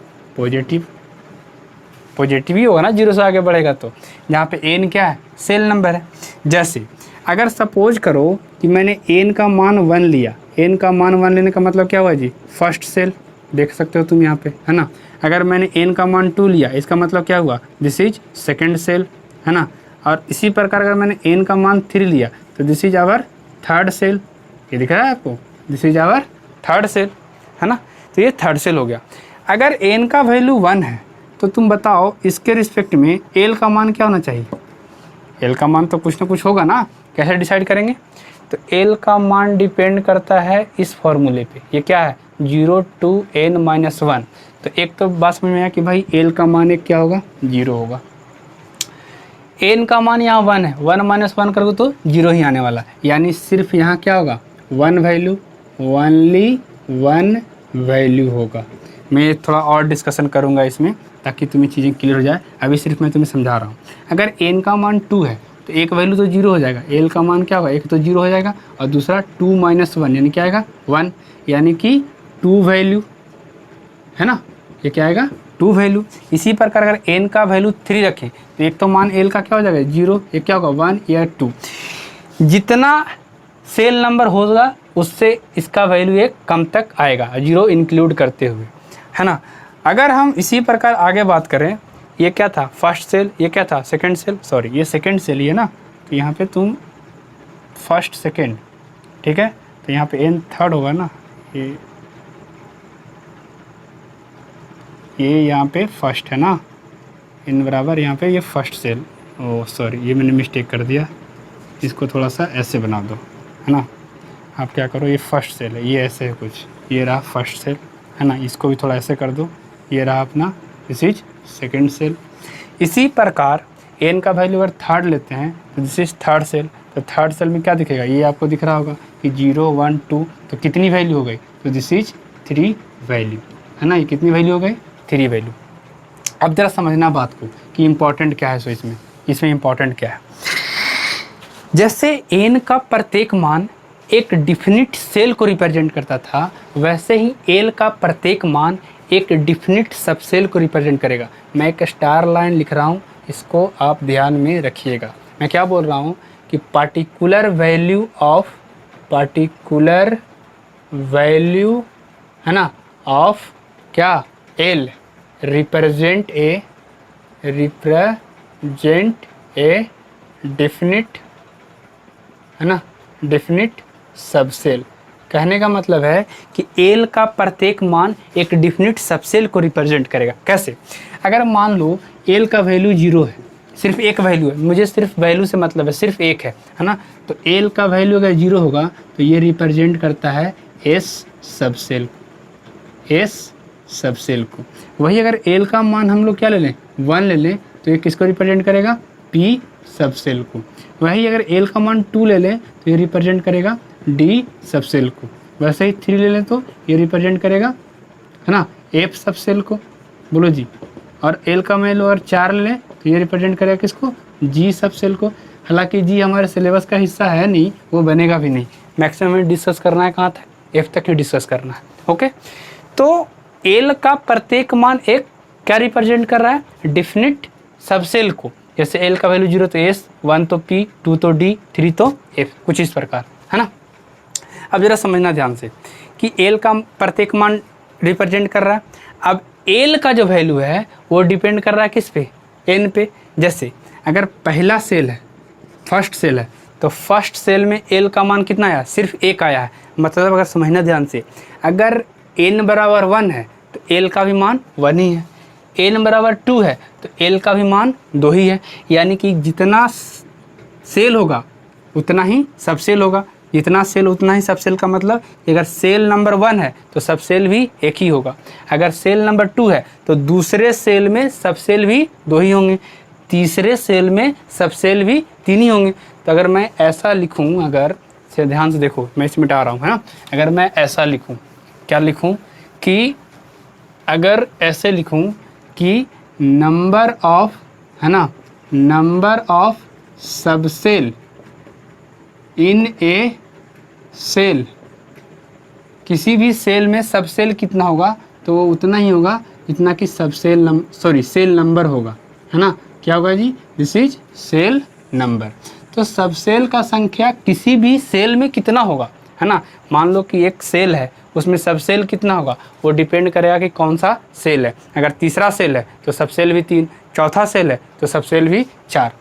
पॉजिटिव ही होगा ना, 0 से आगे बढ़ेगा तो। जहाँ पे n क्या है, सेल नंबर है। जैसे अगर सपोज करो कि मैंने एन का मान 1 लिया, एन का मान 1 लेने का मतलब क्या हुआ जी, फर्स्ट सेल, देख सकते हो तुम यहाँ पे, है ना। अगर मैंने एन का मान 2 लिया, इसका मतलब क्या हुआ, दिस इज सेकेंड सेल, है ना। और इसी प्रकार अगर मैंने एन का मान 3 लिया तो this is our third shell, ये दिख रहा है आपको, this is our third shell, है ना। तो ये थर्ड सेल हो गया। अगर एन का वैल्यू 1 है तो तुम बताओ इसके रिस्पेक्ट में एल का मान क्या होना चाहिए, एल का मान तो कुछ ना कुछ होगा ना, कैसे डिसाइड करेंगे। तो एल का मान डिपेंड करता है इस फॉर्मूले पे, ये क्या है 0 to n-1। तो एक तो बात समझ में आया कि भाई एल का मान एक क्या होगा, 0 होगा। एन का मान यहाँ 1 है, 1 - 1 करोगे तो 0 ही आने वाला है, यानी सिर्फ यहाँ क्या होगा 1 वैल्यू, ओनली 1 वैल्यू होगा। मैं थोड़ा और डिस्कशन करूँगा इसमें ताकि तुम्हें चीज़ें क्लियर हो जाए, अभी सिर्फ मैं तुम्हें समझा रहा हूँ। अगर एन का मान 2 है तो एक वैल्यू तो 0 हो जाएगा, एल का मान क्या होगा, एक तो 0 हो जाएगा और दूसरा 2 - 1 यानी क्या आएगा 1, यानी कि 2 वैल्यू, है ना, ये क्या आएगा 2 वैल्यू। इसी प्रकार अगर एन का वैल्यू 3 रखें तो एक तो मान एल का क्या हो जाएगा 0, एक क्या होगा 1 या 2। जितना सेल नंबर होगा उससे इसका वैल्यू एक कम तक आएगा, 0 इंक्लूड करते हुए, है ना। अगर हम इसी प्रकार आगे बात करें, ये क्या था फर्स्ट सेल, ये क्या था सेकंड सेल, सॉरी ये सेकंड सेल ही है ना, तो यहाँ पे तुम फर्स्ट सेकंड, ठीक है, तो यहाँ पे एन थर्ड होगा ना, ये यहाँ पे फर्स्ट है ना, इन बराबर यहाँ पे ये फर्स्ट सेल, ओ सॉरी ये मैंने मिस्टेक कर दिया, इसको थोड़ा सा ऐसे बना दो, है ना। आप क्या करो, ये फर्स्ट सेल है, ये ऐसे है कुछ, ये रहा फर्स्ट सेल, है ना, इसको भी थोड़ा ऐसे कर दो, ये रहा अपना दिस इज सेकेंड सेल। इसी प्रकार एन का वैल्यू अगर थर्ड लेते हैं तो दिस इज थर्ड सेल, तो थर्ड सेल में क्या दिखेगा, ये आपको दिख रहा होगा कि 0 1 2, तो कितनी वैल्यू हो गई, तो दिस इज 3 वैल्यू, है ना, ये कितनी वैल्यू हो गई 3 वैल्यू। अब जरा समझना बात को कि इम्पोर्टेंट क्या है, सो इसमें इम्पोर्टेंट क्या है। जैसे एन का प्रत्येक मान एक डिफिनिट सेल को रिप्रेजेंट करता था, वैसे ही एल का प्रत्येक मान एक डिफिनिट सबसेल को रिप्रेजेंट करेगा। मैं एक स्टार लाइन लिख रहा हूँ, इसको आप ध्यान में रखिएगा। मैं क्या बोल रहा हूँ कि पार्टिकुलर वैल्यू है ना ऑफ क्या एल रिप्रेजेंट ए डेफिनिट, है ना, डेफिनिट सबसेल। कहने का मतलब है कि एल का प्रत्येक मान एक डिफिनिट सबसेल को रिप्रेजेंट करेगा। कैसे, अगर मान लो एल का वैल्यू 0 है, सिर्फ एक वैल्यू है, मुझे सिर्फ वैल्यू से मतलब है, सिर्फ एक है ना, तो एल का वैल्यू अगर 0 होगा तो ये रिप्रेजेंट करता है एस सबसेल को। वही अगर एल का मान हम लोग क्या ले लें 1 ले लें तो ये किसको रिप्रेजेंट करेगा पी सबसेल को। वही अगर एल का मान 2 ले लें तो ये रिप्रेजेंट करेगा डी सबसेल को। वैसे ही 3 ले लें तो ये रिप्रेजेंट करेगा, है ना, एफ सबसेल को। बोलो जी। और एल का वैल्यू अगर 4 ले लें तो ये रिप्रेजेंट करेगा किसको, जी सबसेल को। हालांकि जी हमारे सिलेबस का हिस्सा है नहीं, वो बनेगा भी नहीं, मैक्सिमम हमें डिस्कस करना है कहाँ तक, एफ तक ही डिस्कस करना है। ओके, तो एल का प्रत्येक मान एक क्या रिप्रेजेंट कर रहा है, डिफिनिट सबसेल को। जैसे एल का वैल्यू 0 तो एस, 1 तो पी, 2 तो डी, 3 तो एफ, कुछ इस प्रकार, है ना। अब जरा समझना ध्यान से कि एल का प्रत्येक मान रिप्रेजेंट कर रहा है। अब एल का जो वैल्यू है वो डिपेंड कर रहा है किस पे, एन पे। जैसे अगर पहला सेल है, फर्स्ट सेल है, तो फर्स्ट सेल में एल का मान कितना आया, सिर्फ 1 आया है। मतलब अगर समझना ध्यान से, अगर एन बराबर 1 है तो एल का भी मान 1 ही है, एन बराबर 2 है तो एल का भी मान 2 ही है। यानी कि जितना सेल होगा उतना ही सबसेल होगा, जितना सेल उतना ही सबसेल का मतलब अगर सेल नंबर 1 है तो सबसेल भी एक ही होगा, अगर सेल नंबर 2 है तो दूसरे सेल में सबसेल भी 2 ही होंगे, तीसरे सेल में सबसेल भी 3 ही होंगे। तो अगर मैं ऐसा लिखूं, अगर से ध्यान से देखो, मैं इसे मिटा रहा हूँ, है ना। अगर मैं ऐसा लिखूं, क्या लिखूं कि अगर ऐसे लिखूं कि नंबर ऑफ, है ना, number of subshell in a shell, किसी भी सेल में सबसेल कितना होगा तो वो उतना ही होगा जितना कि सबसेल सेल नंबर होगा, है ना। क्या होगा जी, दिस इज सेल नंबर। तो सब सेल का संख्या किसी भी सेल में कितना होगा, है ना। मान लो कि एक सेल है, उसमें सब सेल कितना होगा, वो डिपेंड करेगा कि कौन सा सेल है। अगर तीसरा सेल है तो सब सेल भी 3, चौथा सेल है तो सब सेल भी 4।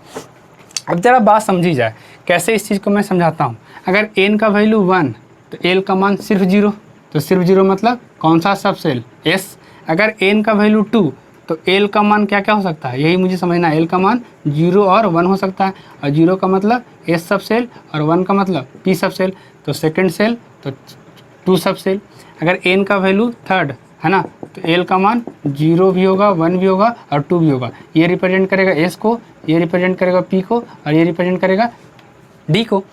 अब ज़रा बात समझी जाए, कैसे इस चीज़ को मैं समझाता हूँ। अगर n का वैल्यू 1 तो l का मान सिर्फ 0, तो सिर्फ 0 मतलब कौन सा सब सेल, s। अगर n का वैल्यू 2 तो l का मान क्या क्या हो सकता है, यही मुझे समझना है। l का मान 0 और 1 हो सकता है, और 0 का मतलब s सब सेल और 1 का मतलब p सब सेल, तो सेकंड सेल तो 2 सब सेल। अगर n का वैल्यू 3 है ना, तो l का मान 0 भी होगा, 1 भी होगा और 2 भी होगा। ये रिप्रेजेंट करेगा s को, ये रिप्रेजेंट करेगा p को, और ये रिप्रेजेंट करेगा d को।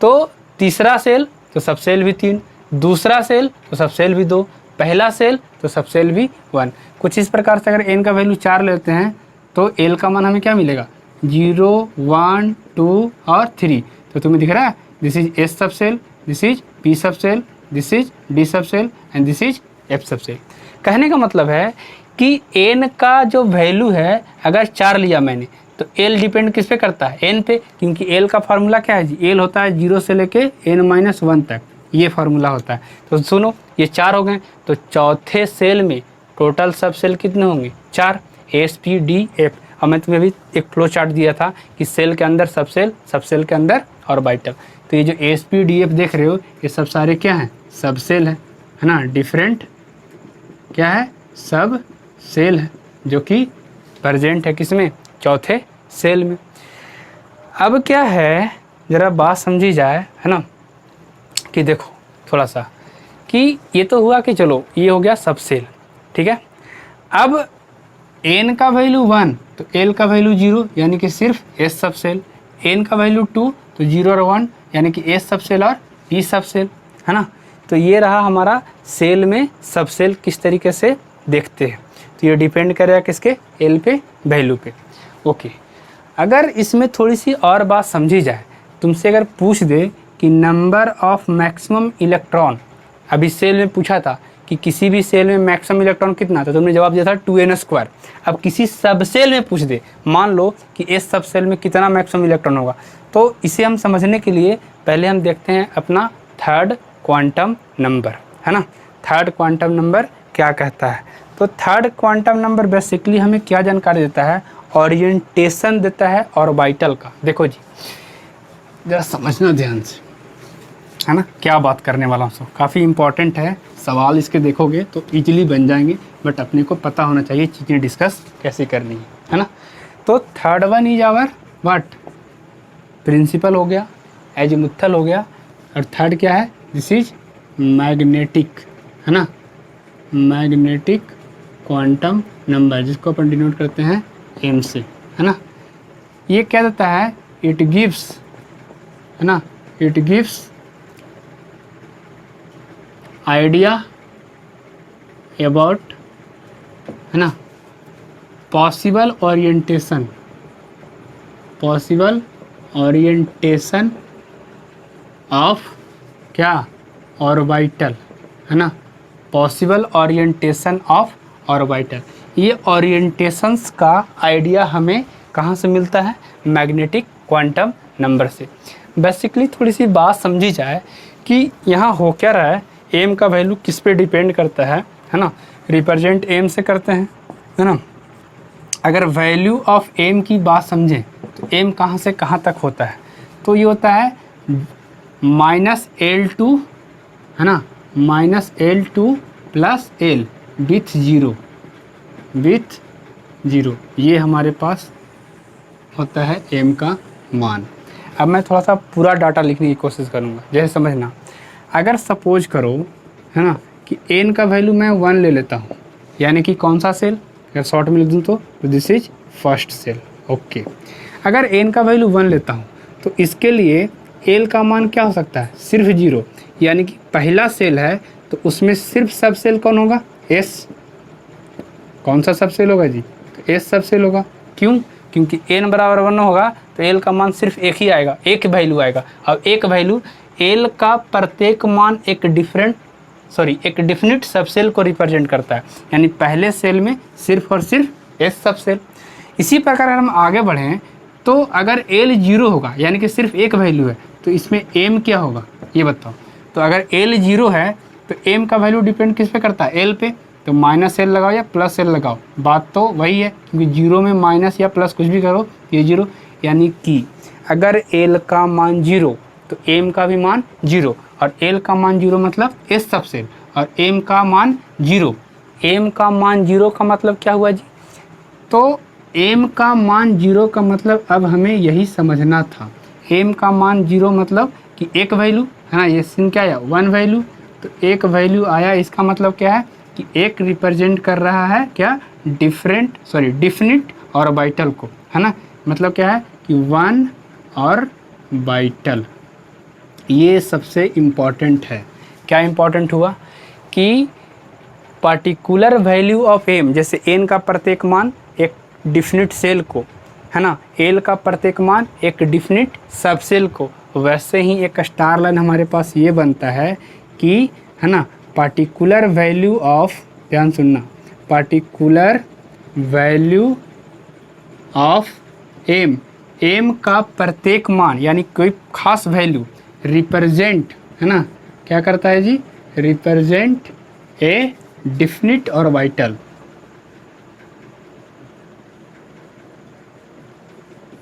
तो तीसरा सेल तो सब सेल भी 3, दूसरा सेल तो सब सेल भी 2, पहला सेल तो सब सेल भी 1। कुछ इस प्रकार से अगर n का वैल्यू 4 लेते हैं तो l का मान हमें क्या मिलेगा, 0, 1, 2 और 3। तो तुम्हें दिख रहा है, this is s subshell, this is p subshell, this is d subshell and this is f subshell. कहने का मतलब है कि n का जो वैल्यू है, अगर 4 लिया मैंने तो l डिपेंड किस पे करता है, n पे, क्योंकि l का फार्मूला क्या है जी, l होता है 0 से लेके n-1 तक, ये फार्मूला होता है। तो सुनो, ये 4 हो गए, तो चौथे सेल में टोटल सब सेल कितने होंगे, 4, s p d f। और मैं तुम्हें भी एक फ्लो चार्ट दिया था कि सेल के अंदर सब सेल के अंदर ऑर्बिटल। तो ये जो s p d f देख रहे हो, ये सब सारे क्या हैं, सब सेल है ना, डिफरेंट क्या है, सब सेल है, जो कि प्रेजेंट है किसमें, चौथे सेल में। अब क्या है, ज़रा बात समझी जाए, है ना, कि देखो थोड़ा सा कि ये तो हुआ कि चलो ये हो गया सब सेल, ठीक है। अब n का वैल्यू 1 तो l का वैल्यू 0 यानी कि सिर्फ s सब सेल, n का वैल्यू 2 तो 0 और 1 यानी कि s सब सेल और p सब सेल, है ना। तो ये रहा हमारा सेल में सब सेल किस तरीके से देखते हैं। तो ये डिपेंड करेगा किसके, l पे, वैल्यू पे। ओके, अगर इसमें थोड़ी सी और बात समझी जाए, तुमसे अगर पूछ दे कि नंबर ऑफ मैक्सिमम इलेक्ट्रॉन, अभी सेल में पूछा था कि किसी भी सेल में मैक्सिमम इलेक्ट्रॉन कितना, तो तुमने जवाब दिया था 2n²। अब किसी सब सेल में पूछ दे, मान लो कि इस सब सेल में कितना मैक्सिमम इलेक्ट्रॉन होगा, तो इसे हम समझने के लिए पहले हम देखते हैं अपना थर्ड क्वांटम नंबर, है ना। थर्ड क्वांटम नंबर क्या कहता है, तो थर्ड क्वांटम नंबर बेसिकली हमें क्या जानकारी देता है, ओरिएंटेशन देता है ऑर्बिटल का। देखो जी, जरा समझना ध्यान से, है ना, क्या बात करने वाला हूँ। सब काफ़ी इंपॉर्टेंट है, सवाल इसके देखोगे तो इजीली बन जाएंगे, बट अपने को पता होना चाहिए चीज़ें डिस्कस कैसे करनी है ना। तो third one is our what, principal हो गया, एजीमुथल हो गया, और थर्ड क्या है, दिस इज मैग्नेटिक, है ना, मैग्नेटिक क्वांटम नंबर, जिसको अपन डिनोट करते हैं m से, है ना। ये क्या देता है, इट गिव्स, है ना, इट गिव्स आइडिया अबाउट, है ना, पॉसिबल ओरिएंटेशन ऑफ क्या, ऑर्बिटल, है ना, पॉसिबल ओरिएंटेशन ऑफ ऑर्बिटल। ये ओरिएंटेशंस का आइडिया हमें कहाँ से मिलता है, मैग्नेटिक क्वांटम नंबर से। बेसिकली थोड़ी सी बात समझी जाए कि यहाँ हो क्या रहा है, एम का वैल्यू किस पे डिपेंड करता है ना, रिप्रेजेंट एम से करते हैं, है ना। अगर वैल्यू ऑफ एम की बात समझें तो एम कहाँ से कहाँ तक होता है, तो ये होता है -L2, है ना, -L2 plus L with zero, ये हमारे पास होता है m का मान। अब मैं थोड़ा सा पूरा डाटा लिखने की कोशिश करूँगा, जैसे समझना। अगर सपोज करो, है ना, कि n का वैल्यू मैं 1 ले लेता हूँ, यानी कि कौन सा सेल, अगर शॉर्ट में लिख दूँ तो this is first shell. Okay, अगर n का वैल्यू 1 लेता हूँ तो इसके लिए l का मान क्या हो सकता है, सिर्फ 0, यानी कि पहला सेल है तो उसमें सिर्फ सब सेल कौन होगा, s। कौन सा सब सेल होगा जी, तो s सब सेल होगा। क्यों, क्योंकि n बराबर 1 होगा तो l का मान सिर्फ एक ही आएगा, एक वैल्यू आएगा। अब एक वैल्यू, l का प्रत्येक मान एक डिफिनिट सब सेल को रिप्रेजेंट करता है, यानी पहले सेल में सिर्फ और सिर्फ s सब सेल। इसी प्रकार अगर हम आगे बढ़ें तो अगर एल 0 होगा यानी कि सिर्फ एक वैल्यू है तो इसमें एम क्या होगा ये बताओ। तो अगर एल 0 है तो एम का वैल्यू डिपेंड किस पे करता है, एल पे। तो माइनस एल लगाओ या प्लस एल लगाओ, बात तो वही है, क्योंकि जीरो में माइनस या प्लस कुछ भी करो ये जीरो। यानी कि अगर एल का मान 0 तो एम का भी मान 0, और एल का मान 0 मतलब एस सबसेल, और एम का मान 0। एम का मान 0 का मतलब क्या हुआ जी, तो एम का मान 0 का मतलब अब हमें यही समझना था। एम का मान 0 मतलब कि एक वैल्यू है ना, ये सिन क्या आया 1 वैल्यू, तो एक वैल्यू आया, इसका मतलब क्या है कि एक रिप्रेजेंट कर रहा है क्या, डिफिनिट और बाइटल को, है ना। मतलब क्या है कि 1 और बाइटल, ये सबसे इम्पॉर्टेंट है। क्या इम्पॉर्टेंट हुआ कि पार्टिकुलर वैल्यू ऑफ एम, जैसे एन का प्रत्येक मान एक डिफिनिट सेल को, है ना, एल का प्रत्येक मान एक डिफिनिट सबसेल को, वैसे ही एक स्टार लाइन हमारे पास ये बनता है कि, है ना, पार्टिकुलर वैल्यू ऑफ, ध्यान सुनना, particular value of m, m का प्रत्येक मान यानी कोई खास वैल्यू रिप्रेजेंट, है ना, क्या करता है जी, रिप्रेजेंट ए डिफिनिट और वाइटल।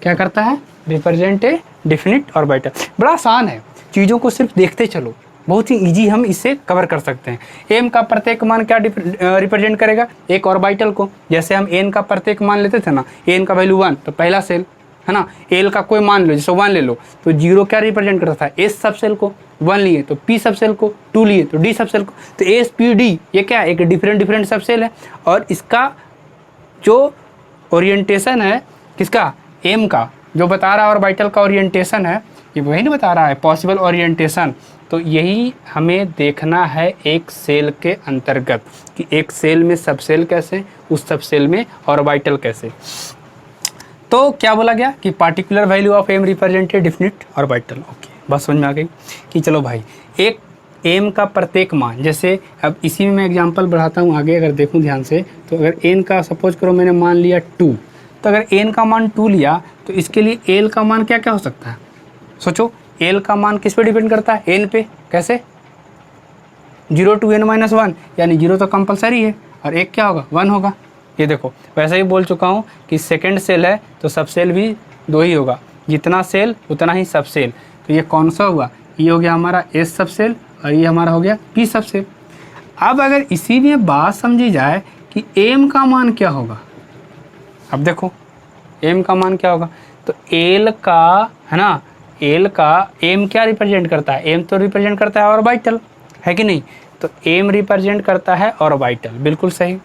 क्या करता है, रिप्रेजेंट ए डिफिनिट और वाइटल। बड़ा आसान है, चीज़ों को सिर्फ देखते चलो, बहुत ही इजी हम इसे कवर कर सकते हैं। एम का प्रत्येक मान क्या रिप्रेजेंट करेगा, एक और बाइटल को। जैसे हम एन का प्रत्येक मान लेते थे ना, एन का वैल्यू 1 तो पहला सेल, है ना। एल का कोई मान लो, जैसे 1 ले लो, तो 0 क्या रिप्रेजेंट करता था, एस सब सेल को। 1 लिए तो पी सब सेल को, 2 लिए तो डी सब सेल को। तो एस पी डी ये क्या है, एक डिफरेंट सब सेल है, और इसका जो ओरिएंटेशन है किसका, एम का, जो बता रहा है और बाइटल का ओरिएंटेशन है, ये वही नहीं बता रहा है, पॉसिबल ओरिएंटेशन। तो यही हमें देखना है एक सेल के अंतर्गत कि एक सेल में सब सेल कैसे, उस सब सेल में ऑर्बिटल कैसे। तो क्या बोला गया कि particular value of m represented definite orbital. Okay, बस समझ में आ गई कि चलो भाई, एक एम का प्रत्येक मान, जैसे अब इसी में मैं एग्जांपल बढ़ाता हूँ आगे, अगर देखूँ ध्यान से, तो अगर एन का सपोज करो मैंने मान लिया 2, तो अगर एन का मान 2 लिया तो इसके लिए एल का मान क्या क्या हो सकता है, सोचो। एल का मान किस पे डिपेंड करता है, एन पे। कैसे, 0 to n-1, यानी 0 तो कंपलसरी है, और एक क्या होगा, 1 होगा। ये देखो, वैसे ही बोल चुका हूँ कि सेकंड सेल है तो सब सेल भी 2 ही होगा, जितना सेल उतना ही सब सेल। तो ये कौन सा हुआ, ये हो गया हमारा एस सब सेल, और ये हमारा हो गया पी सब सेल। अब अगर इसी में बात समझी जाए कि एम का मान क्या होगा, अब देखो एम का मान क्या होगा, तो एल का, है ना, एल का एम क्या रिप्रेजेंट करता है, एम तो रिप्रेजेंट करता है ऑर्बिटल, है कि नहीं। तो एम रिप्रेजेंट करता है ऑर्बिटल, बिल्कुल सही।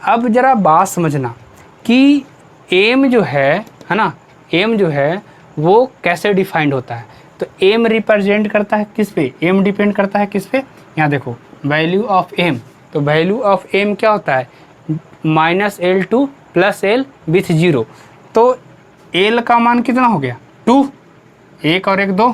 अब जरा बात समझना कि एम जो है ना, एम जो है वो कैसे डिफाइंड होता है। तो एम रिप्रेजेंट करता है किस पे, एम डिपेंड करता है किस पे, यहाँ देखो वैल्यू ऑफ एम। तो वैल्यू ऑफ एम क्या होता है, -L to +L विथ 0। तो एल का मान कितना हो गया, 2, 1 और 1 2,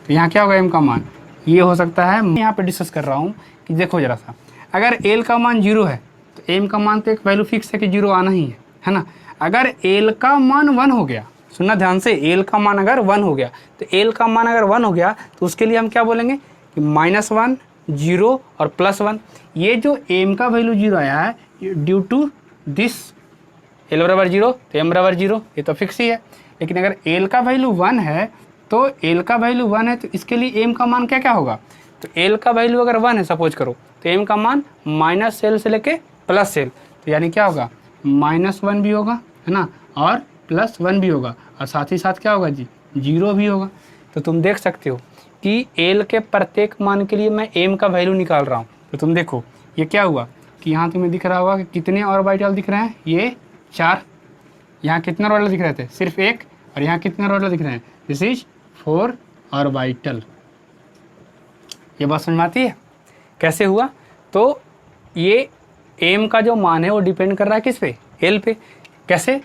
तो यहाँ क्या होगा एम का मान, ये हो सकता है। मैं यहाँ पे डिस्कस कर रहा हूँ कि देखो जरा सा, अगर एल का मान 0 है तो एम का मान तो एक वैल्यू फिक्स है कि 0 आना ही है ना। अगर एल का मान 1 हो गया, सुनना ध्यान से, एल का मान अगर 1 हो गया, तो एल का मान अगर 1 हो गया तो उसके लिए हम क्या बोलेंगे कि -1 0 और +1। ये जो एम का वैल्यू 0 आया है ड्यू टू दिस, एल बराबर 0 तो एम बराबर 0, ये तो फिक्स ही है। लेकिन अगर एल का वैल्यू 1 है, तो एल का वैल्यू 1 है तो इसके लिए एम का मान क्या क्या होगा, तो एल का वैल्यू अगर 1 है सपोज करो, तो एम का मान -L से लेके +L, तो यानी क्या होगा, -1 भी होगा, है ना, और +1 भी होगा, और साथ ही साथ क्या होगा जी, 0 भी होगा। तो तुम देख सकते हो कि एल के प्रत्येक मान के लिए मैं एम का वैल्यू निकाल रहा हूँ। तो तुम देखो ये क्या हुआ कि यहाँ तुम्हें दिख रहा होगा कि कितने ऑर्बिटल दिख रहे हैं, ये 4। यहाँ कितने ऑर्बिटल दिख रहे थे, सिर्फ 1, और यहाँ कितने ऑर्बिटल दिख रहे हैं, दिस इज 4 ऑर्बिटल। ये बात समझ में आती है कैसे हुआ। तो ये एम का जो मान है वो डिपेंड कर रहा है किस पे, एल पे। कैसे,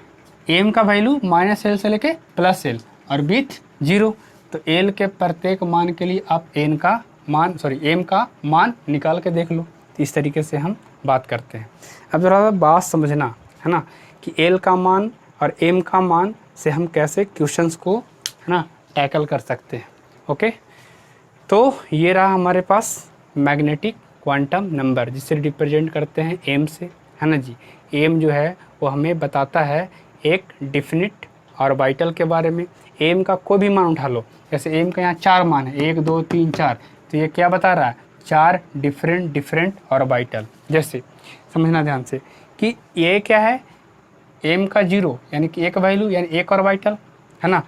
एम का वैल्यू -L से लेके +L और विथ 0। तो एल के प्रत्येक मान के लिए आप एम का मान निकाल के देख लो। तो इस तरीके से हम बात करते हैं। अब ज़रा बात समझना, है ना, कि एल का मान और एम का मान से हम कैसे क्वेश्चंस को है ना टैकल कर सकते हैं। ओके, तो ये रहा हमारे पास मैग्नेटिक क्वांटम नंबर, जिसे रिप्रेजेंट करते हैं एम से, है ना जी। एम जो है वो हमें बताता है एक डिफिनिट ऑर्बिटल के बारे में। एम का कोई भी मान उठा लो, जैसे एम का यहाँ 4 मान है, 1 2 3 4, तो ये क्या बता रहा है, 4 डिफरेंट ऑर्बिटल। जैसे समझना ध्यान से कि ये क्या है, एम का 0 यानी कि एक वैल्यू यानी एक ऑर्बिटल, है ना।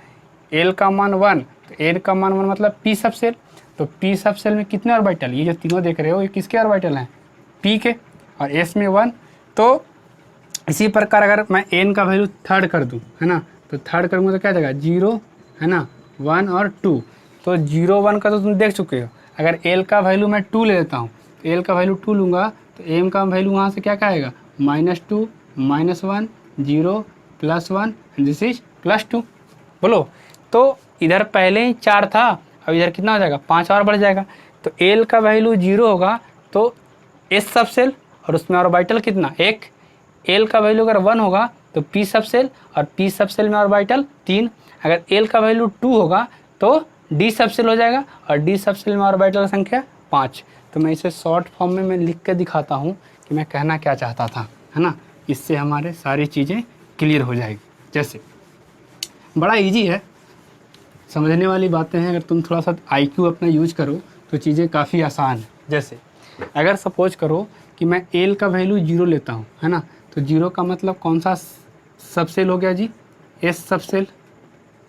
एल का मान 1, तो एल का मान 1 मतलब पी सब सेल, तो पी सब सेल में कितने ऑर्बिटल, ये जो तीनों देख रहे हो ये किसके ऑर्बिटल हैं, पी के, और एस में 1। तो इसी प्रकार अगर मैं एन का वैल्यू थर्ड कर दूं, है ना, तो थर्ड करूँगा तो क्या जाएगा 0, है ना, 1 और 2। तो 0 1 का तो तुम देख चुके हो। अगर एल का वैल्यू मैं 2 ले लेता हूँ, तो एल का वैल्यू 2 लूँगा, तो एम का वैल्यू वहाँ से क्या आएगा, -2 -1 0 +1 दिस इज +2। बोलो, तो इधर पहले ही 4 था, अब इधर कितना हो जाएगा, 5 और बढ़ जाएगा। तो एल का वैल्यू 0 होगा तो एस सब सेल, और उसमें ऑर्बिटल कितना, एक। एल का वैल्यू अगर 1 होगा तो पी सब सेल, और पी सब सेल में ऑर्बिटल 3। अगर एल का वैल्यू 2 होगा तो डी सब सेल हो जाएगा, और डी सब सेल में ऑर्बिटल संख्या 5। तो मैं इसे शॉर्ट फॉर्म में मैं लिख के दिखाता हूँ कि मैं कहना क्या चाहता था, है ना। इससे हमारे सारी चीज़ें क्लियर हो जाएगी। जैसे बड़ा इजी है, समझने वाली बातें हैं, अगर तुम थोड़ा सा IQ अपना यूज करो तो चीज़ें काफ़ी आसान है। जैसे अगर सपोज करो कि मैं एल का वैल्यू 0 लेता हूँ, है ना, तो 0 का मतलब कौन सा सब सेल हो गया जी, एस सब सेल,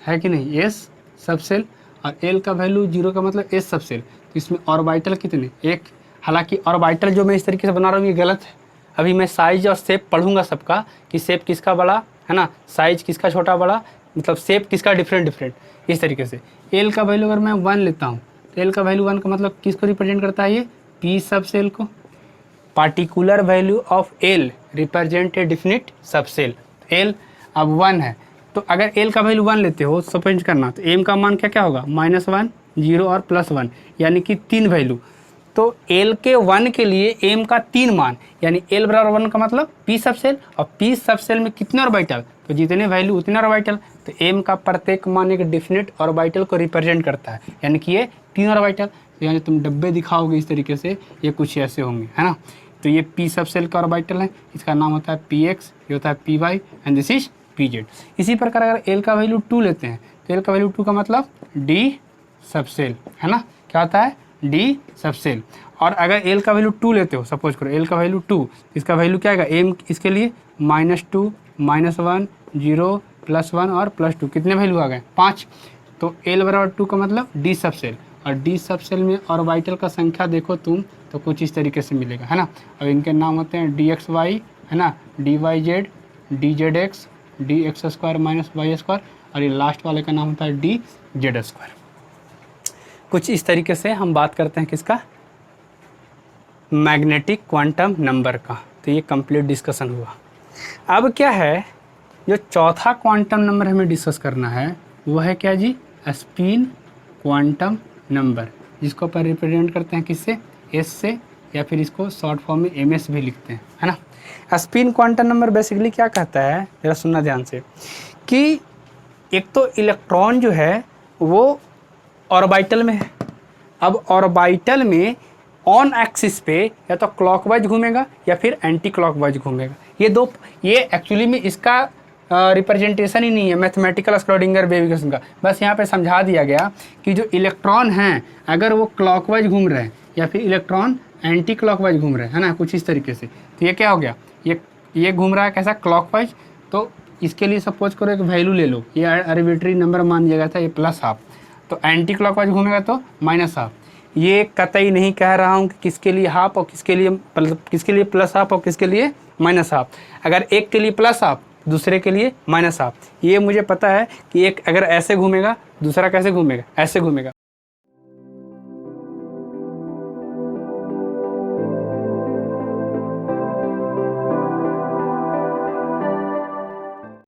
है कि नहीं, एस सब सेल। और एल का वैल्यू 0 का मतलब एस सब सेल, तो इसमें ऑर्बिटल कितने, एक। हालांकि ऑर्बिटल जो मैं इस तरीके से बना रहा हूँ ये गलत है, अभी मैं साइज और शेप पढ़ूंगा सबका, कि शेप किसका बड़ा, है ना, साइज किसका छोटा बड़ा, मतलब शेप किसका डिफरेंट, इस तरीके से। एल का वैल्यू अगर मैं 1 लेता हूँ, तो एल का वैल्यू 1 का मतलब किसको रिप्रेजेंट करता है, ये पी सब सेल को। Particular value of L represent a definite सब सेल। एल अब 1 है, तो अगर एल का वैल्यू 1 लेते हो सपोज करना, तो एम का मान क्या क्या होगा, -1 0 और +1, यानी कि 3 वैल्यू। तो एल के 1 के लिए एम का 3 मान, यानी एल बराबर 1 का मतलब पी सब सेल, और पी सब सेल में कितने ऑर्बिटल, तो जितने वैल्यू उतने ऑर्बिटल। तो एम का प्रत्येक मान एक डिफिनिट ऑर्बिटल को रिप्रेजेंट करता है, यानी कि ये 3 ऑर्बिटल। तो यानी तुम डब्बे दिखाओगे इस तरीके से, ये कुछ ऐसे होंगे, है ना। तो ये पी सब सेल का ऑर्बिटल है, इसका नाम होता है px, ये होता है py and this is pz। इसी प्रकार अगर एल का वैल्यू 2 लेते हैं, तो एल का वैल्यू 2 का मतलब डी सब सेल, है ना, क्या होता है, डी सब सेल। और अगर एल का वैल्यू 2 लेते हो, सपोज करो एल का वैल्यू 2, इसका वैल्यू क्या आएगा, एम इसके लिए -2 -1 0 +1 और +2, कितने वैल्यू आ गए, 5। तो एल बराबर 2 का मतलब डी सब सेल, और डी सब सेल में ऑर्बिटल का संख्या देखो तुम तो कुछ इस तरीके से मिलेगा, है ना। अब इनके नाम होते हैं dxy, है ना, dyz, dzx, dx² - y², और ये लास्ट वाले का नाम होता है dz²। कुछ इस तरीके से हम बात करते हैं किसका, मैग्नेटिक क्वांटम नंबर का। तो ये कंप्लीट डिस्कशन हुआ। अब क्या है, जो चौथा क्वांटम नंबर हमें डिस्कस करना है वो है क्या जी, स्पिन क्वांटम नंबर, जिसको अपन रिप्रेजेंट करते हैं किससे, एस से, या फिर इसको शॉर्ट फॉर्म में MS भी लिखते हैं, है ना। स्पिन क्वांटम नंबर बेसिकली क्या कहता है, जरा सुनना ध्यान से, कि एक तो इलेक्ट्रॉन जो है वो ऑर्बिटल में है। अब ऑर्बिटल में ऑन एक्सिस पे या तो क्लॉकवाइज घूमेगा या फिर एंटी क्लॉकवाइज घूमेगा। ये एक्चुअली में इसका रिप्रेजेंटेशन ही नहीं है मैथमेटिकल स्क्रोडिंगर वेव इक्वेशन का, बस यहाँ पे समझा दिया गया कि जो इलेक्ट्रॉन हैं अगर वो क्लॉकवाइज घूम रहे हैं या फिर इलेक्ट्रॉन एंटी क्लॉकवाइज घूम रहे हैं, है ना, कुछ इस तरीके से। तो ये क्या हो गया, ये घूम रहा है कैसा, क्लॉकवाइज। तो इसके लिए सपोज करो एक वैल्यू ले लो, ये आर्बिट्री नंबर मान लिया गया था, ये +½ तो एंटी क्लॉकवाइज घूमेगा तो -½ ये कतई नहीं कह रहा हूँ कि किसके लिए हाफ और किसके लिए +½ और किसके लिए -½ अगर एक के लिए +½ दूसरे के लिए -½ ये मुझे पता है कि एक अगर ऐसे घूमेगा दूसरा कैसे घूमेगा, ऐसे घूमेगा।